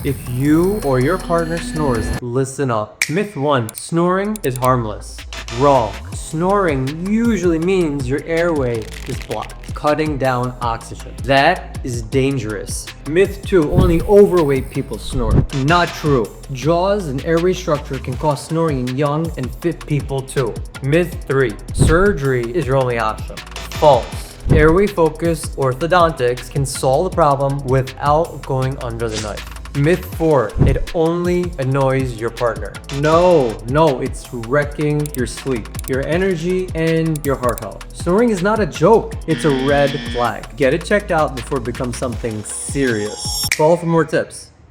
If you or your partner snores, listen up. Myth 1. Snoring is harmless. Wrong. Snoring usually means your airway is blocked, cutting down oxygen. That is dangerous. Myth 2. Only overweight people snore. Not true. Jaws and airway structure can cause snoring in young and fit people too. Myth 3. Surgery is your only option. False. Airway-focused orthodontics can solve the problem without going under the knife. Myth 4. It only annoys your partner. No, it's wrecking your sleep, your energy, and your heart health. Snoring is not a joke. It's a red flag. Get it checked out before it becomes something serious. Follow for more tips.